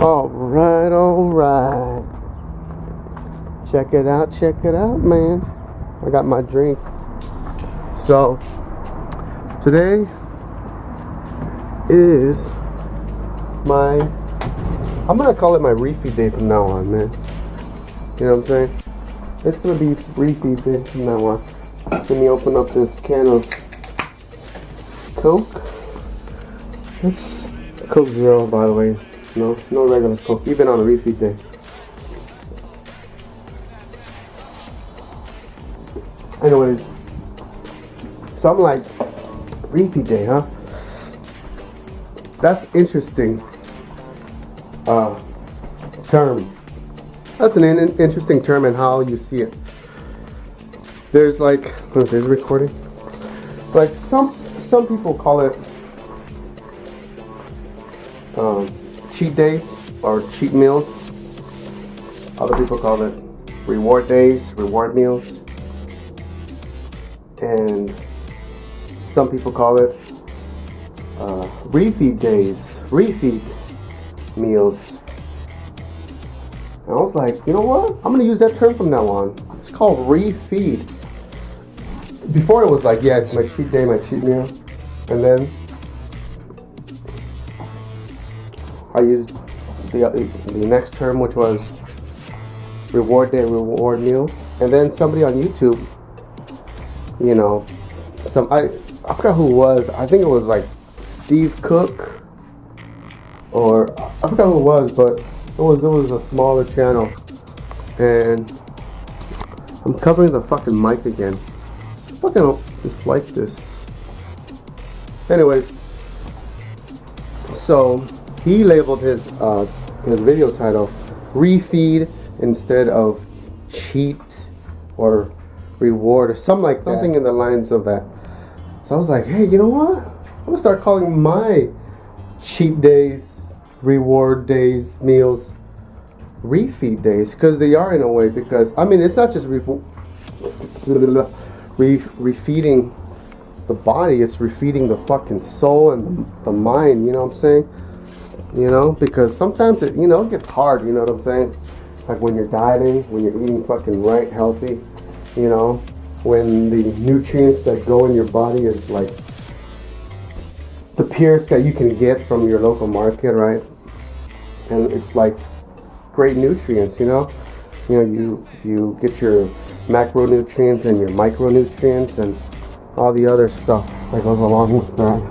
Alright. Check it out, man. I got my drink. So, today is I'm gonna call it my refeed day from now on, man. You know what I'm saying? It's gonna be refeed day from now on. Let me open up this can of Coke. It's Coke Zero, by the way. No regular Coke, even on a refeed day. Anyways, so I'm like, refeed day, huh? That's interesting. Term. That's an interesting term and how you see it. There's like, what is this recording? Like some people call it cheat days or cheat meals. Other people call it reward days, reward meals. And some people call it refeed days, refeed meals. And I was like, you know what? I'm gonna use that term from now on. It's called refeed. Before it was like, yeah, it's my cheat day, my cheat meal. And then I used the next term, which was reward day, reward meal. And then somebody on YouTube, you know, I forgot who it was. I think it was like Steve Cook, or I forgot who it was, but it was a smaller channel. And I'm covering the fucking mic again. I fucking dislike this. Anyways, so he labeled his video title refeed instead of cheat or reward or something in the lines of that. So I was like, hey, you know what? I'm gonna start calling my cheat days, reward days, meals, refeed days, because they are in a way. Because I mean, it's not just refeeding the body; it's refeeding the fucking soul and the mind. You know what I'm saying? You know, because sometimes it gets hard. You know what I'm saying? Like when you're dieting, when you're eating fucking right, healthy. You know, when the nutrients that go in your body is like the purest that you can get from your local market, right? And it's like great nutrients, you know, you get your macronutrients and your micronutrients and all the other stuff that goes along with that.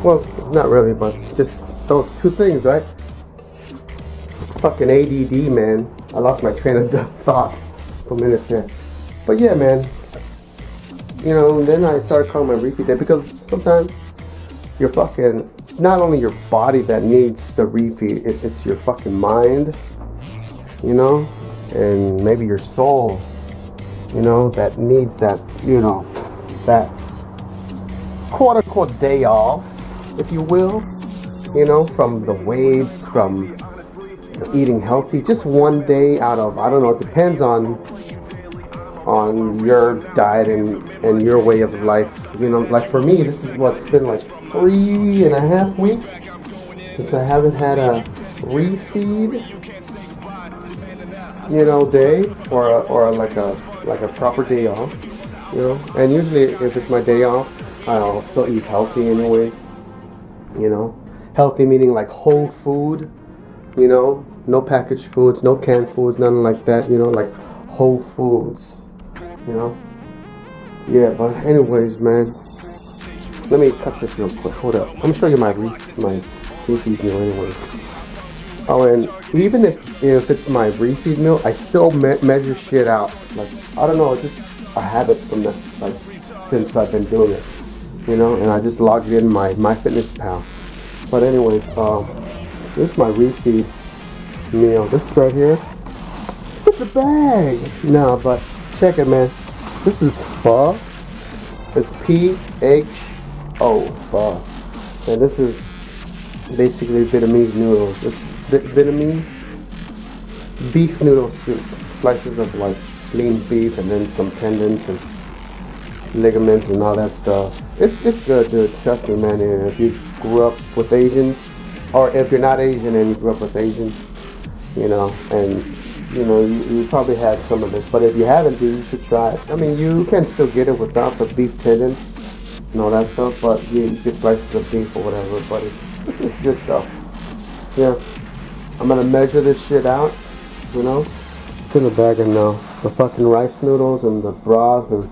Well, not really, but just those two things, right? Fucking ADD, man. I lost my train of thought for a minute there. But yeah, man, you know, then I started calling my refeed day, because sometimes you're fucking, not only your body that needs the refeed, it's your fucking mind, you know, and maybe your soul, you know, that needs that, you know, that quote unquote day off, if you will, you know, from the waves, from the eating healthy, just one day out of, I don't know, it depends on your diet and your way of life. You know, like for me, this is what's been like 3.5 weeks since I haven't had a refeed, you know, day or like a proper day off, you know. And usually if it's my day off, I'll still eat healthy anyways, you know. Healthy meaning like whole food, you know, no packaged foods, no canned foods, nothing like that, you know, like whole foods. You know? Yeah, but anyways, man. Let me cut this real quick. Hold up. I'm gonna show you my refeed meal anyways. Oh, and even if it's my refeed meal, I still measure shit out. Like, I don't know, it's just a habit from that, like, since I've been doing it. You know? And I just logged in my MyFitnessPal. But anyways, this is my refeed meal. This is right here. It's a bag. No, but check it, man. This is pho. It's P-H-O, pho. And this is basically Vietnamese noodles. It's Vietnamese beef noodle soup. Slices of like lean beef and then some tendons and ligaments and all that stuff. It's good, dude. Trust me, man. And if you grew up with Asians, or if you're not Asian and you grew up with Asians, you know, and you probably had some of this, but if you haven't, dude, you should try it. I mean, you can still get it without the beef tendons and all that stuff, but you get slices of beef or whatever, but it's just good stuff. Yeah, I'm gonna measure this shit out, you know. It's in the bag and now the fucking rice noodles and the broth and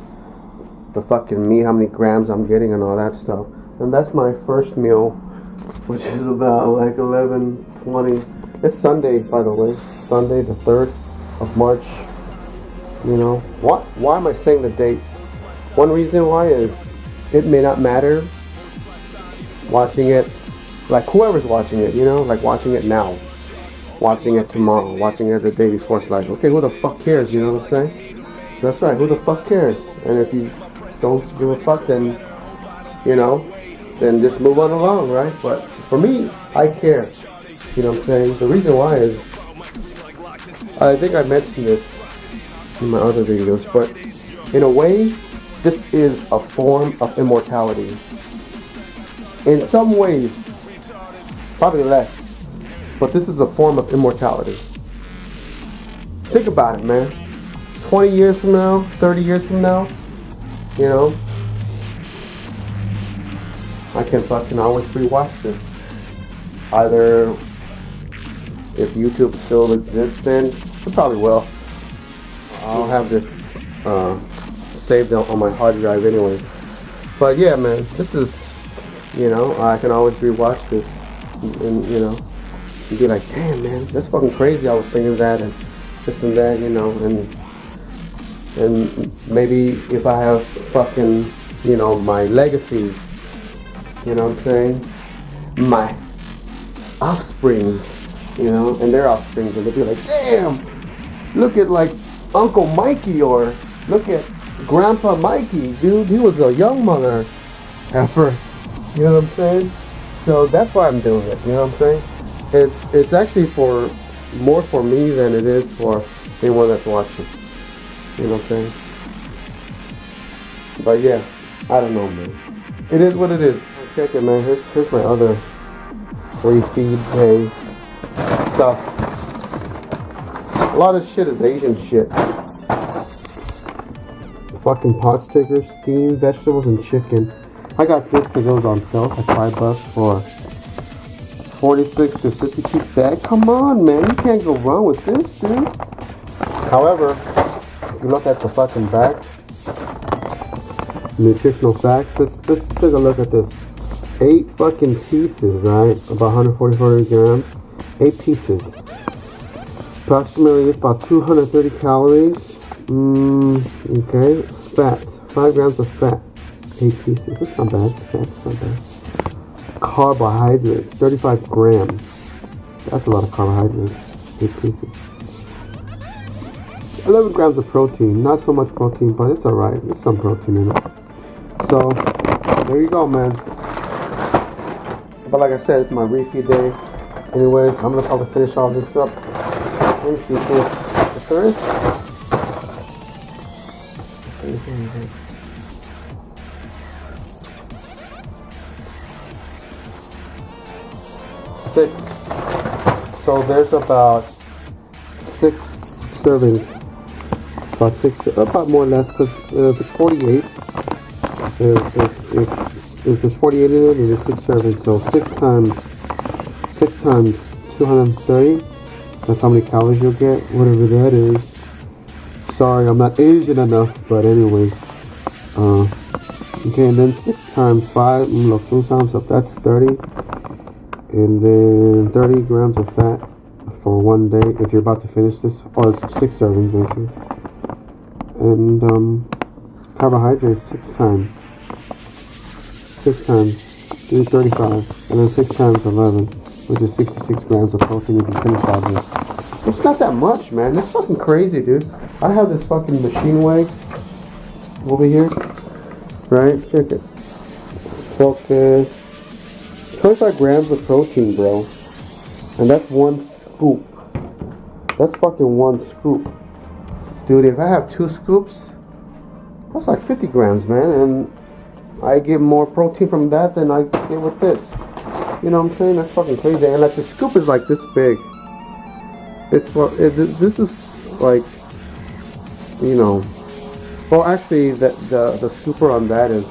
the fucking meat, how many grams I'm getting and all that stuff. And that's my first meal, which is about like 11:20. It's Sunday, by the way. Sunday, the 3rd of March. You know, why am I saying the dates? One reason why is it may not matter watching it, like whoever's watching it, you know, like watching it now, watching it tomorrow, watching it the day before. It's like, okay, who the fuck cares? You know what I'm saying? That's right, who the fuck cares? And if you don't give a fuck, then, you know, then just move on along, right? But for me, I care. You know what I'm saying? The reason why is, I think I mentioned this in my other videos, but in a way, this is a form of immortality. In some ways, probably less, but this is a form of immortality. Think about it, man. 20 years from now, 30 years from now, you know, I can fucking always rewatch this. Either if YouTube still exists, then it probably will. I'll have this saved on my hard drive anyways. But yeah, man, this is, you know, I can always rewatch this and you know, and be like, damn, man, that's fucking crazy. I was thinking that and this and that, you know, and maybe if I have fucking, you know, my legacies, you know what I'm saying, my offsprings, you know, and their offsprings, and they'll be like, damn, look at like Uncle Mikey, or look at Grandpa Mikey, dude, he was a young mother effer, you know what I'm saying? So that's why I'm doing it, you know what I'm saying? It's actually more for me than it is for anyone that's watching, you know what I'm saying? But yeah, I don't know, man. It is what it is. Check it, man. Here's my other free feed pay stuff. A lot of shit is Asian shit. Fucking pot stickers, steamed vegetables, and chicken. I got this because it was on sale at $5 for 46 to 52 bag. Come on, man. You can't go wrong with this, dude. However, if you look at the fucking back, nutritional facts, let's take a look at this. 8 fucking pieces, right? About 144 grams. 8 pieces. Approximately, it's about 230 calories. Okay. Fat. 5 grams of fat. 8 pieces. That's not bad. That's not bad. Carbohydrates. 35 grams. That's a lot of carbohydrates. 8 pieces. 11 grams of protein. Not so much protein, but it's alright. There's some protein in it. So, there you go, man. But like I said, it's my refeed day. Anyways, I'm gonna probably finish all this up. Let me see here. The first. 6. So there's about 6 servings. About more or less, because if it's 48, if there's 48 in it, then there's 6 servings. So 6 times 230. That's how many calories you'll get, whatever that is. Sorry, I'm not Asian enough, but anyway. Okay, and then 6 times 5. Look, 2 times up. That's 30. And then 30 grams of fat for one day if you're about to finish this. Or it's 6 servings basically. And carbohydrates 6 times. 6 times 335. And then 6 times 11, which is 66 grams of protein if you finish all this. It's not that much, man. It's fucking crazy, dude. I have this fucking machine weigh over here. Right? Check it. Okay. 25 grams of protein, bro. And that's 1 scoop. That's fucking 1 scoop. Dude, if I have 2 scoops, that's like 50 grams, man. And I get more protein from that than I get with this. You know what I'm saying? That's fucking crazy. And like the scoop is like this big. This is like, you know, well actually the scooper on that is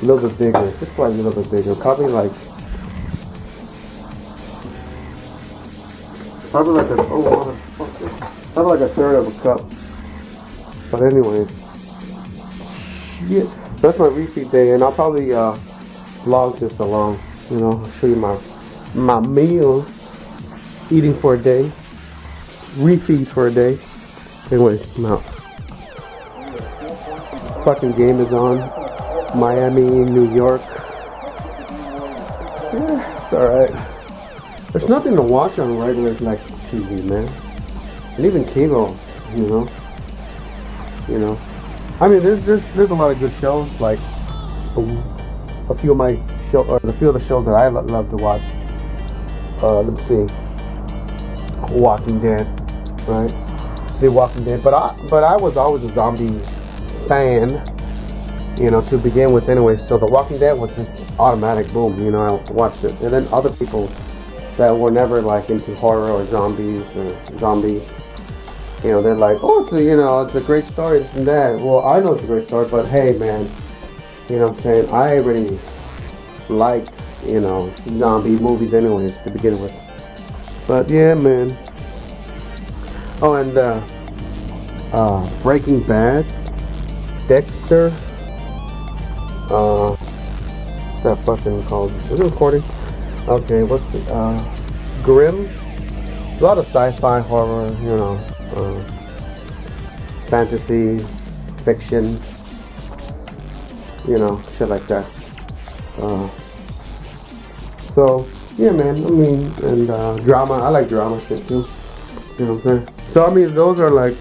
a little bit bigger, just like a little bit bigger, probably like probably like a third of a cup. But anyways, shit, that's my refeed day, and I'll probably vlog this along. You know, show you my meals, eating for a day, refeed for a day. Anyways, no. Fucking game is on. Miami, New York. Yeah, it's alright. There's nothing to watch on regular like TV, man. And even cable, you know. I mean, there's a lot of good shows, like a few of my the shows that I love to watch. Let's see, Walking Dead, right? The Walking Dead, but I was always a zombie fan, you know, to begin with, anyway. So The Walking Dead was just automatic, boom, you know. I watched it, and then other people that were never like into horror or zombies, you know, they're like, oh, it's a great story, this and that. Well, I know it's a great story, but hey, man, you know what I'm saying? I already liked, you know, zombie movies anyways to begin with. But yeah, man. Oh, and Breaking Bad, Dexter, what's that fucking called? Is it recording? Okay, what's the, Grimm? A lot of sci-fi, horror, you know, fantasy, fiction, you know, shit like that. So, yeah, man, I mean, and drama, I like drama shit too, you know what I'm saying? So, I mean, those are like,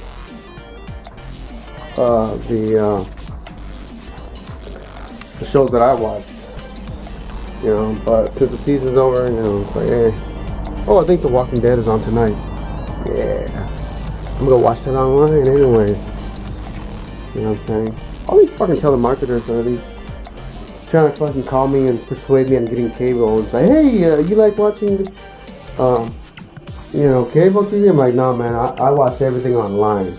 the shows that I watch, you know, but since the season's over, you know, it's like, hey, oh, I think The Walking Dead is on tonight. Yeah, I'm gonna watch that online anyways, you know what I'm saying? All these fucking telemarketers are these trying to fucking call me and persuade me on getting cable and say, hey, you like watching this, you know, cable TV? I'm like, no, man, I watch everything online.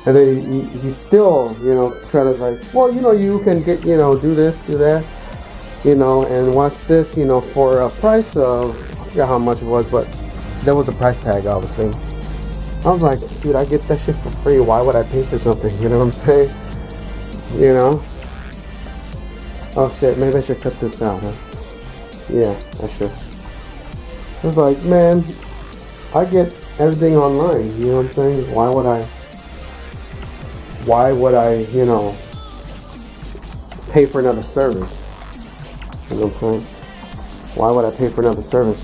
And then he still, you know, try to like, well, you know, you can get, you know, do this, do that, you know, and watch this, you know, for a price of, I forgot how much it was, but there was a price tag, obviously. I was like, dude, I get that shit for free. Why would I pay for something? You know what I'm saying? You know? Oh shit, maybe I should cut this out, huh? Yeah, I should. I was like, man, I get everything online, you know what I'm saying? Why would I, you know, pay for another service? You know what I'm saying? Why would I pay for another service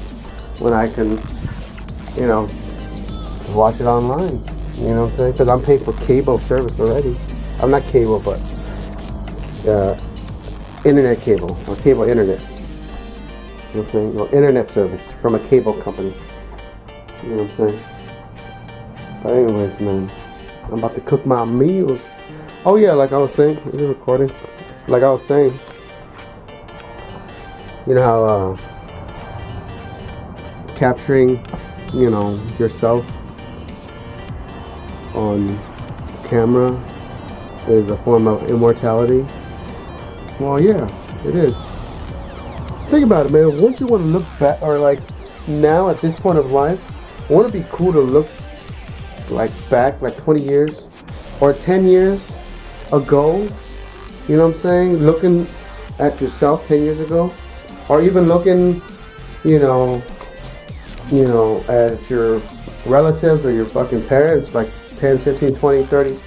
when I can, you know, watch it online? You know what I'm saying? Because I'm paying for cable service already. I'm not cable, but internet cable, or cable internet. You know what I'm saying? Or internet service from a cable company. You know what I'm saying? But anyways, man, I'm about to cook my meals. Oh yeah, like I was saying, is it recording? Like I was saying, you know how capturing, you know, yourself on camera is a form of immortality. Well, yeah, it is. Think about it, man. Wouldn't you want to look back, or like now at this point of life, wouldn't it be cool to look like back like 20 years or 10 years ago? You know what I'm saying? Looking at yourself 10 years ago, or even looking, you know, at your relatives or your fucking parents like 10, 15, 20, 30,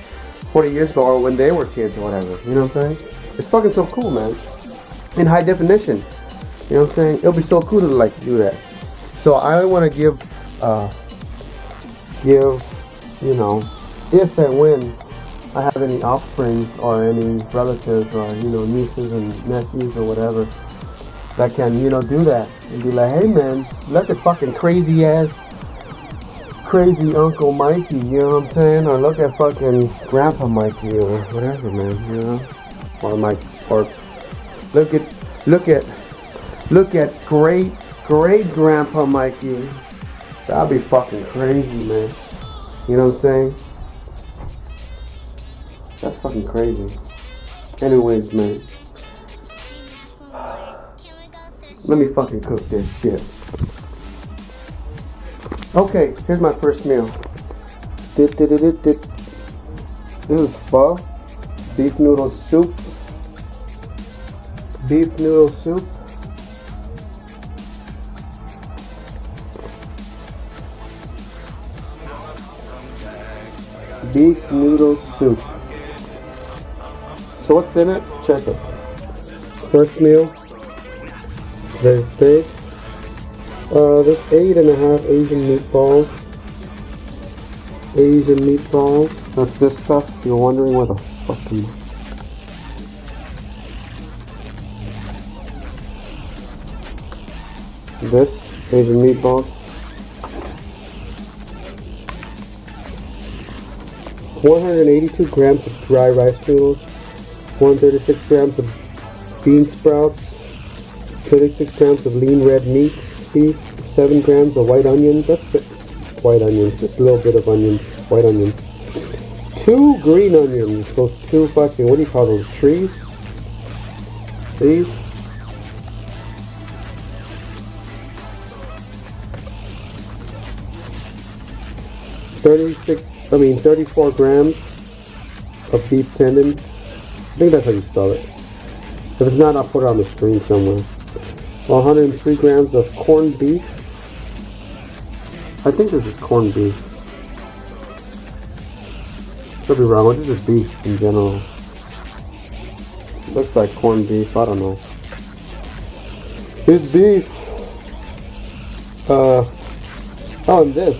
40 years ago, or when they were kids or whatever. You know what I'm saying? It's fucking so cool, man. In high definition. You know what I'm saying? It'll be so cool to like do that. So I want to give, you know, if and when I have any offspring or any relatives or, you know, nieces and nephews or whatever that can, you know, do that and be like, hey man, look at fucking crazy Uncle Mikey, you know what I'm saying? Or look at fucking Grandpa Mikey or whatever, man, you know? Or look at Look at great Grandpa Mikey. That'd be fucking crazy, man. You know what I'm saying? That's fucking crazy. Anyways, man. Let me fucking cook this shit. Okay, here's my first meal. This is pho. Beef noodle soup. Beef noodle soup. Beef noodle soup. So what's in it? Check it. First meal. There's steak. There's 8.5 Asian meatballs. Asian meatballs. That's this stuff. You're wondering where the fucking. This Asian meatballs. 182 grams of dry rice noodles. 136 grams of bean sprouts. 36 grams of lean red meat. Beef. 7 grams of white onions. That's white onions. Just a little bit of onions. White onions. 2 green onions. Those 2 fucking, what do you call those? Trees? These? $34 grams of beef tendons. I think that's how you spell it. If it's not, I'll put it on the screen somewhere. 103 grams of corned beef. I think this is corned beef. Could be wrong. This is beef in general. Looks like corned beef. I don't know. It's beef. And this.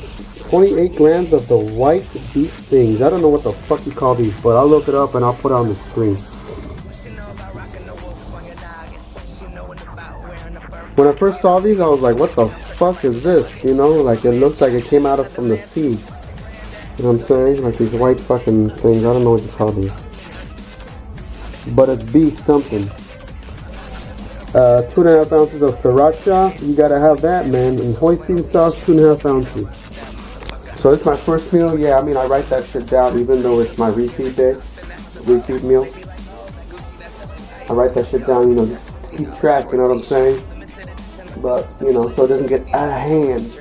28 grams of the white beef things. I don't know what the fuck you call these, but I'll look it up and I'll put it on the screen. When I first saw these, I was like, what the fuck is this? You know, like it looks like it came out of from the sea. You know what I'm saying? Like these white fucking things. I don't know what you call these. But it's beef something. 2.5 ounces of sriracha. You gotta have that, man. And hoisin sauce, 2.5 ounces. So it's my first meal. Yeah, I mean, I write that shit down even though it's my refeed day. Refeed meal. I write that shit down, you know, just to keep track, you know what I'm saying? But, you know, so it doesn't get out of hand.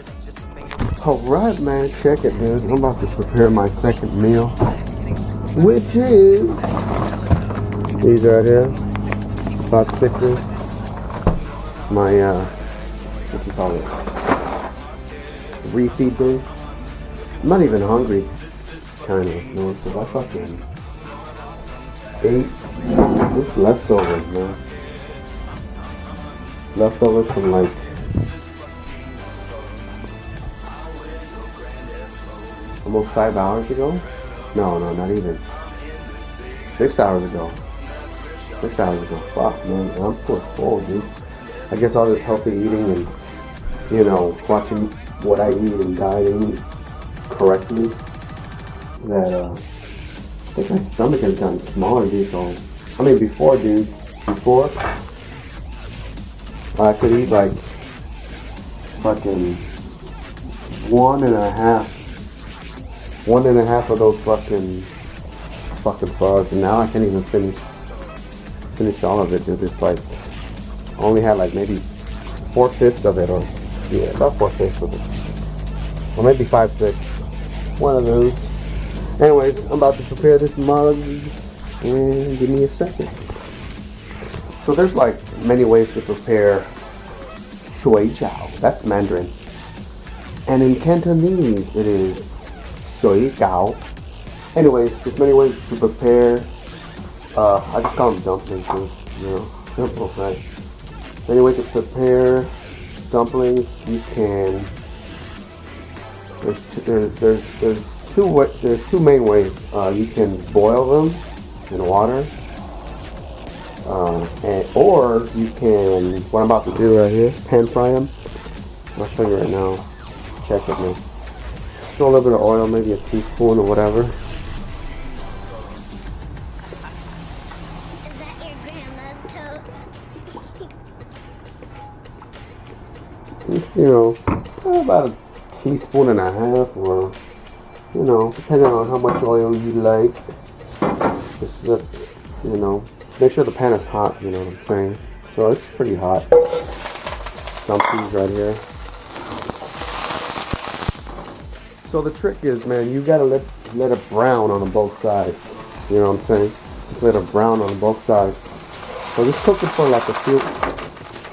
Alright, man, check it, dude. I'm about to prepare my second meal, which is these right here. About thickness. My, what you call it? Refeed day. I'm not even hungry, kind of, you know, because I fucking ate this leftovers, man. Leftovers from like almost 5 hours ago. No, not even. 6 hours ago. 6 hours ago. Fuck, man, I'm still full, dude. I guess all this healthy eating and, you know, watching what I eat and dieting correctly, that I think my stomach has gotten smaller, dude. So I mean, before I could eat like fucking one and a half of those fucking frogs, and now I can't even finish all of it, dude. It's like I only had like maybe 4/5 of it, or yeah, about 4/5 of it, or maybe 5/6. One of those. Anyways, I'm about to prepare this mug, and give me a second. So there's like many ways to prepare shui jiao. That's Mandarin. And in Cantonese, it is shui gao. Anyways, there's many ways to prepare. I just call them dumplings, you know, simple, right? Many ways to prepare dumplings. You can. There's two main ways. You can boil them in water, or you can, what I'm about to do right here, pan fry them. I'll show you right now. Check it, man. Just throw a little bit of oil, maybe a teaspoon or whatever. Is that your grandma's coat? you know, about a teaspoon and a half, or, you know, depending on how much oil you like. Just let, you know, make sure the pan is hot, you know what I'm saying? So it's pretty hot. Some peas right here. So the trick is, man, you gotta let it brown on both sides. You know what I'm saying? Just let it brown on both sides. So just cook it for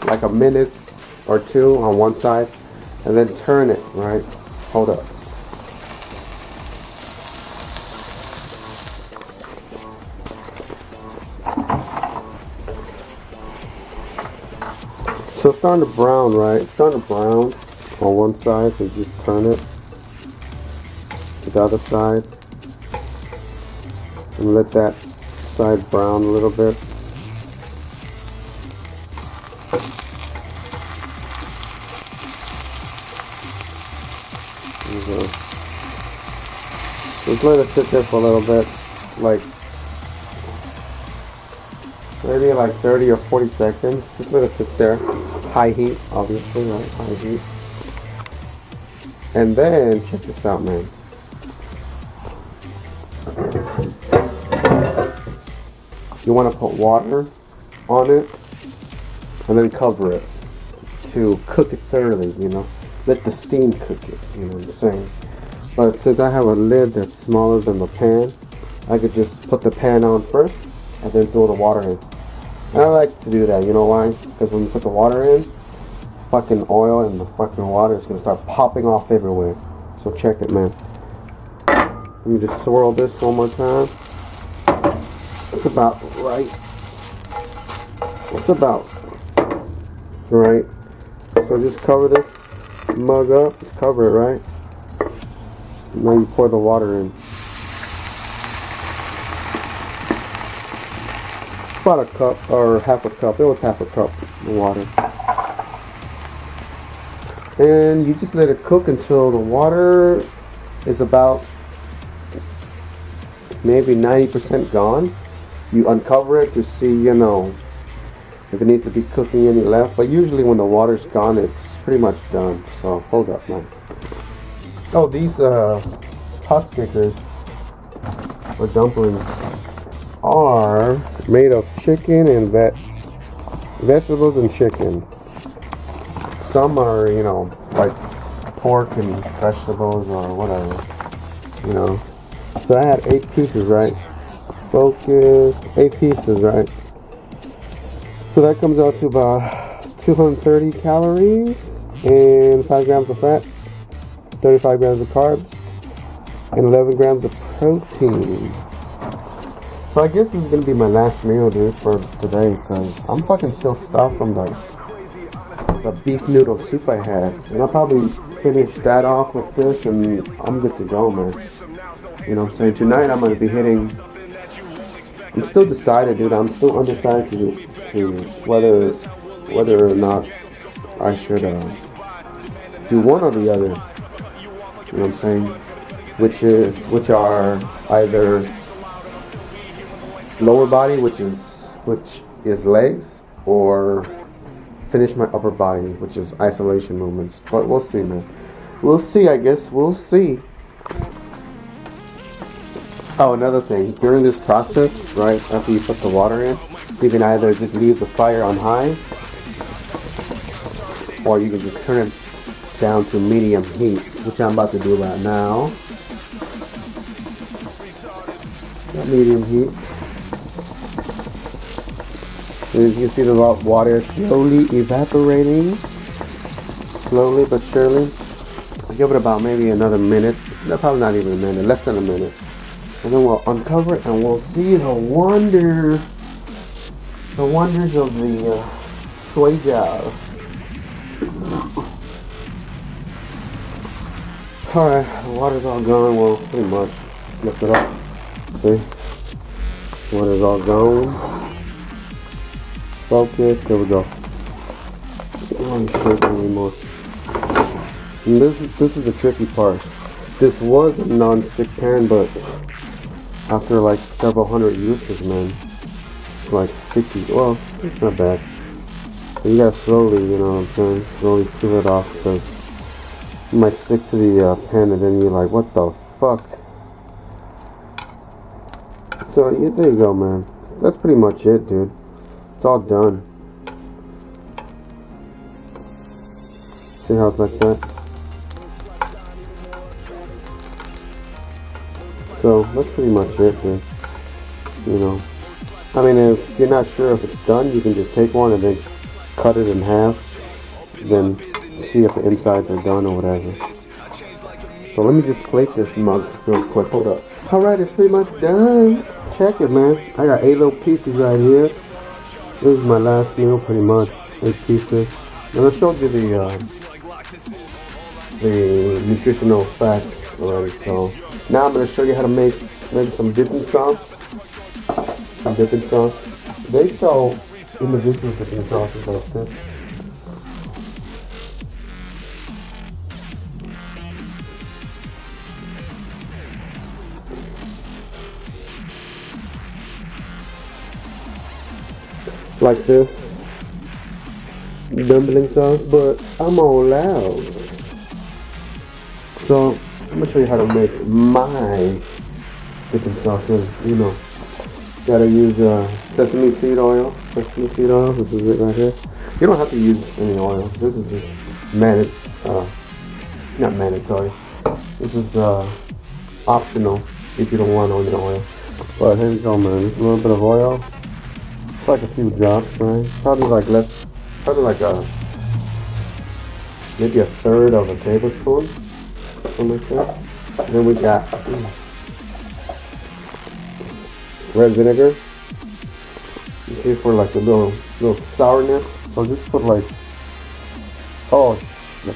like a minute or two on one side, and then turn it, right? Hold up. So it's starting to brown, right? It's starting to brown on one side, so just turn it to the other side. And let that side brown a little bit. Just let it sit there for a little bit, like maybe like 30 or 40 seconds. Just let it sit there. High heat, obviously, right? High heat. And then, check this out, man. You want to put water on it and then cover it to cook it thoroughly, you know. Let the steam cook it, you know what I'm saying. But since I have a lid that's smaller than the pan, I could just put the pan on first and then throw the water in. And I like to do that, you know why? Because when you put the water in, fucking oil and the fucking water is going to start popping off everywhere. So check it, man. Let me just swirl this one more time. It's about right. It's about right. So just cover this mug up. Just cover it, right? Now you pour the water in. About a cup or half a cup. It was half a cup of water. And you just let it cook until the water is about maybe 90% gone. You uncover it to see, you know, if it needs to be cooking any left. But usually when the water's gone, it's pretty much done. So hold up, man. Oh, these pot stickers or dumplings are made of chicken and vegetables and chicken. Some are, you know, like pork and vegetables or whatever, you know. So I had 8 pieces, right? Focus, 8 pieces, right? So that comes out to about 230 calories and 5 grams of fat, 35 grams of carbs, and 11 grams of protein. So I guess this is gonna be my last meal, dude, for today, because I'm fucking still stuffed from the beef noodle soup I had. And I'll probably finish that off with this and I'm good to go, man. You know what I'm saying? Tonight I'm gonna be hitting. I'm still decided, dude. I'm still undecided to whether or not I should do one or the other. You know what I'm saying? Which are either lower body, which is legs, or finish my upper body, which is isolation movements. But we'll see, man. We'll see, I guess. We'll see. Oh, another thing. During this process, right, after you put the water in, you can either just leave the fire on high, or you can just turn it down to medium heat, which I'm about to do right now. Got medium heat. As you can see, the water slowly evaporating, slowly but surely. I'll give it about maybe another minute. No, probably not even a minute, less than a minute. And then we'll uncover it and we'll see the wonders of the soy jar. Alright, the water's all gone. Well, pretty much. Lift it up. See? Water's all gone. Focus, there we go. I don't shake it anymore. And this is the tricky part. This was a non-stick pan, but after like several hundred uses, man, it's like sticky. Well, it's not bad. So you gotta slowly, you know what I'm saying, slowly peel it off, because you might stick to the pen and then you're like, what the fuck? So yeah, there you go, man. That's pretty much it, dude. It's all done. See how it's like that? So that's pretty much it, dude. You know, I mean, if you're not sure if it's done, you can just take one and then cut it in half, then see if the insides are done or whatever. So let me just plate this mug real quick. Hold up. Alright, it's pretty much done. Check it, man. I got 8 little pieces right here. This is my last meal, pretty much. 8 pieces. And I showed you the nutritional facts already. So now I'm going to show you how to make maybe some dipping sauce. Some dipping sauce. They sell individual dipping sauces like this. Like this dumpling sauce, but I'm all loud. So I'm gonna show you how to make my dipping sauces. You know, gotta use sesame seed oil, which is it right here. You don't have to use any oil. This is just not mandatory. This is optional if you don't want any oil. But here we go, man. Just a little bit of oil. Like a few drops, right? Probably like maybe a third of a tablespoon, something like that. Then we got red vinegar. Okay, for like a little sourness. So just put like, oh shit.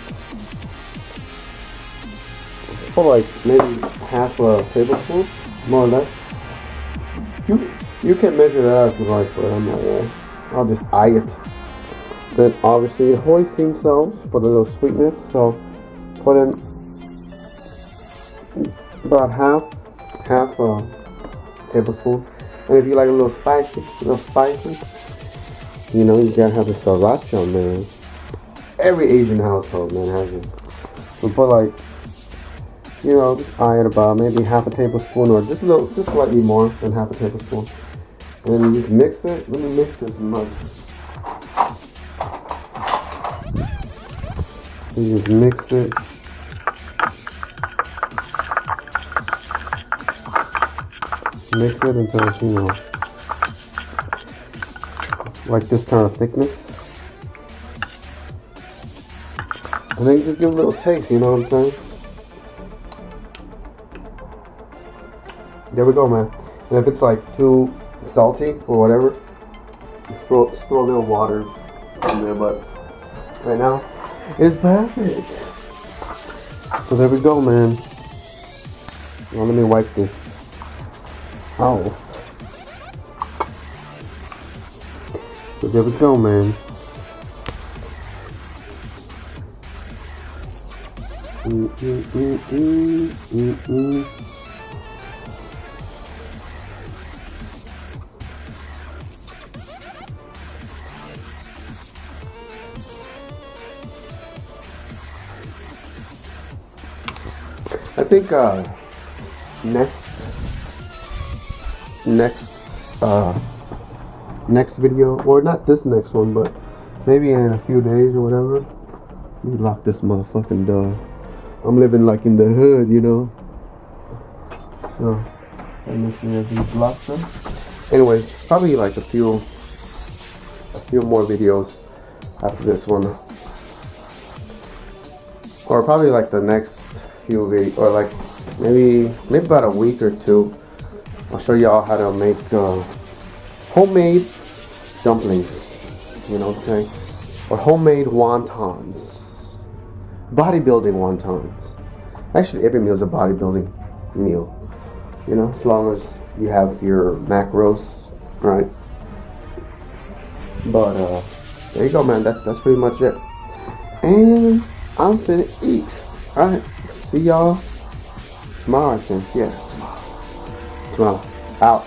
Put like maybe half a tablespoon, more or less. You can measure that if you like, but I'm not. I'll just eye it. Then obviously hoisin sauce for the little sweetness. So put in about half a tablespoon. And if you like a little spicy, you know, you gotta have the sriracha, man. Every Asian household, man, has this. So put like, you know, just eye it about maybe half a tablespoon or just slightly more than half a tablespoon. And you just mix it. Let me mix this mug. You just mix it. Mix it until it's, you know, like this kind of thickness. And then you just give it a little taste, you know what I'm saying? There we go, man. And if it's like too salty or whatever, just throw a little water in there, but right now it's perfect. So there we go, man. Now let me wipe this. Oh. So there we go, man. I think next video, or not this next one, but maybe in a few days or whatever. Let me lock this motherfucking door. I'm living like in the hood, you know. So let me see if these locked up. Anyways, probably like a few more videos after this one, or probably like the next few videos, or like maybe about a week or two. I'll show y'all how to make homemade dumplings, you know what I'm saying, or homemade wontons, bodybuilding wontons. Actually, every meal is a bodybuilding meal, you know, as long as you have your macros right. But there you go, man. That's pretty much it. And I'm finna eat. All right, see y'all tomorrow, I think. Yeah, tomorrow. Out.